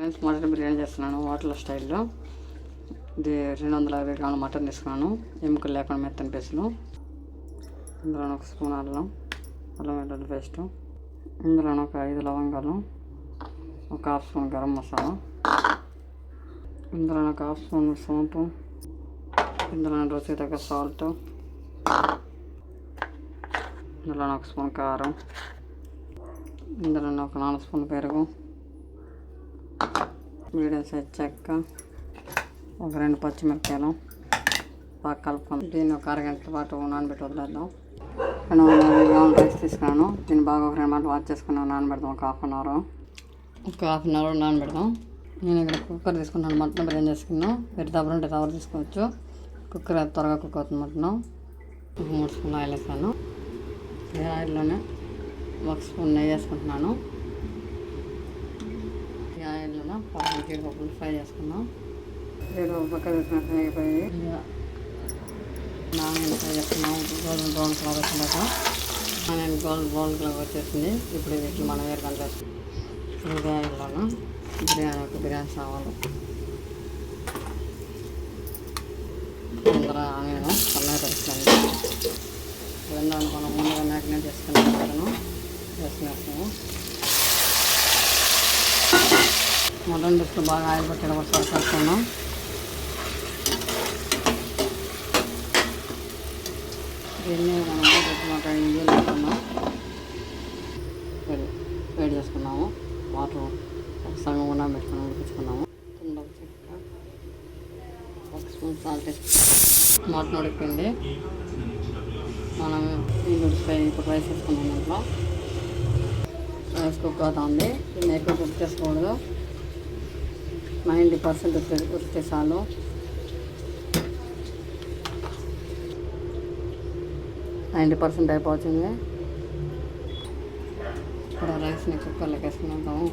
Friends mutton biryani చేస్తున్నాను hotel స్టైల్లో. ఇది 250 గ్రాముల మటన్ తీసుకున్నాను, ఎముకలు లేకుండా మెత్తని పీసులు. ఇందులో ఒక స్పూన్ అల్లం వెల్లుల్లి పేస్టు, ఇందులో ఒక 5 లవంగాలు, ఒక హాఫ్ స్పూన్ గరం మసాలా, ఇందులో ఒక హాఫ్ స్పూన్ సోంపు, ఇందులో రుచి తగ్గ సాల్ట్, ఇందులో ఒక స్పూన్ కారం, ఇందులో ఒక 4 స్పూన్ పెరుగు, మీడియం సైజ్ చెక్క, ఒక 2 పచ్చిమిరపకాయలు బాగా కలుపుకొని దీన్ని ఒక అరగంట పాటు నానబెట్టి వదిలేద్దాం. 250 గ్రాముల రైస్ తీసుకున్నాను, దీన్ని బాగా ఒక 2 గంటలు వాష్ చేసుకున్నాను. నానబెడదాం ఒక హాఫ్ అన్ అవర్ నానబెడదాం. నేను ఇక్కడ కుక్కర్ తీసుకున్నాను, మటన్ బిర్యానీ చేసుకున్నాను. మీరు దబ్బరు ఉంటే దబ్బరు తీసుకోవచ్చు. కుక్కర్ త్వరగా కుక్ అవుతుంది. మటన్ 3 స్పూన్లు ఆయిల్ వేసాను. ఆయిల్లోనే 1 స్పూన్ నెయ్యి వేసుకుంటున్నాను. ఈ ఆయిల్లోనే జీడిపప్పులు ఫ్రై చేసుకున్నాం. జీడిపప్పు పక్క తీసుకున్నట్టు అయిపోయి నాణ్యం ఫ్రై చేసుకున్నాం. గోల్డెన్ బ్రౌన్ కలర్ వచ్చినాక నాణ్యం బ్రౌన్ కలర్ వచ్చేసింది. ఇప్పుడు వీటిని మనం వేరుగంట వేసుకుంటాం. ఇది ఆయిల్లోనే బిర్యానీ సామాన్లు అందరూ ఆనియన్ సన్నగా తరుస్తుంది. దాన్ని మనం ముందుగా మ్యాగ్నేట్ చేసుకున్నాను. వేసుకున్నాము. మటన్ డిస్కు బాగా ఆయిల్ పట్టడం ఒకసారి కలుపుకున్నాం. దీన్ని మనం మటన్ ఇంజన్ పెట్టుకున్నాం. వేడి చేసుకున్నాము. వాటర్ సగం కూడా పెట్టుకున్నాము, ఉడిపించుకున్నాము. ఒక స్పూన్ సాల్ట్ వేసుకున్నాం. మటన్ ఉడికింది. మనం ఇప్పుడు రైస్ వేసుకున్నాం. దాంట్లో రైస్ కుక్ అవుతుంది. దీన్ని ఎక్కువ కుక్ చేసుకోకూడదు. 90% ఉడికితే చాలు. అయిపోతుంది. ఇప్పుడు రైస్ని కుక్కర్లోకి వేసుకున్నాము.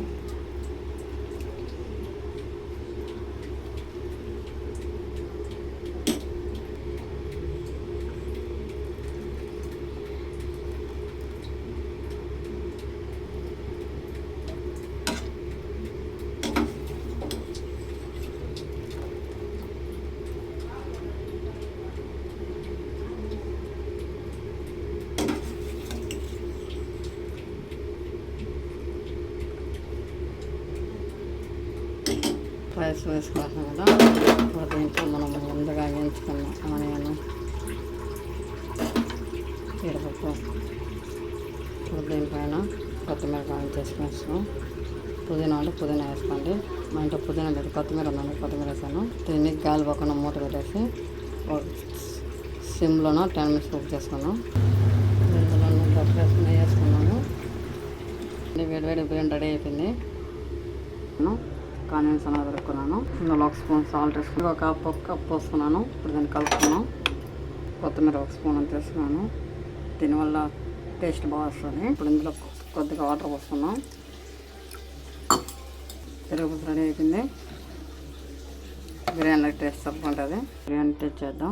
రైస్ వేసుకుంటాం కదా, దీంట్లో మనం ముందుగా వేయించుకున్నాం ఆనియన్, జీడిపప్పు, దీనిపైన కొత్తిమీర వేసుకున్నాం. పుదీనా అంటే పుదీనా వేసుకోండి. మా ఇంట్లో పుదీనా లేదు, కొత్తిమీర ఉందండి, కొత్తిమీర వేసాను. దీన్ని గాలి పక్కన మూత పెట్టేసి సిమ్లోన 10 మినిట్స్ కుక్ చేసుకున్నాం. ఇందులో నెయ్యి వేసుకున్నాము. వేడి బిర్యానీ రెడీ అయిపోయింది. ఆనియన్స్ అలా దొరుకున్నాను. ఇందులో 1 స్పూన్ సాల్ట్ వేసుకుని ఒక కప్ పోసుకున్నాను. ఇప్పుడు దీన్ని కలుపుకున్నాం. కొత్తిమీర 1 స్పూన్ అంత వేసుకున్నాను. దీనివల్ల టేస్ట్ బాగా వస్తుంది. ఇప్పుడు ఇందులో కొద్దిగా వాటర్ పోసుకున్నాం. పెరుగు రెడీ అయిపోయింది. బిర్యానీలో టేస్ట్ తప్పుకుంటుంది. బిర్యానీ టేస్ట్ చేద్దాం.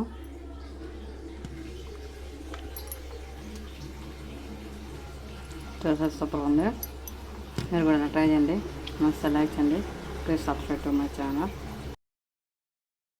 టేస్ట్ సూపర్ ఉంది. మీరు కూడా ట్రై చేయండి. నచ్చితే లైక్ చేయండి. Please subscribe to my channel.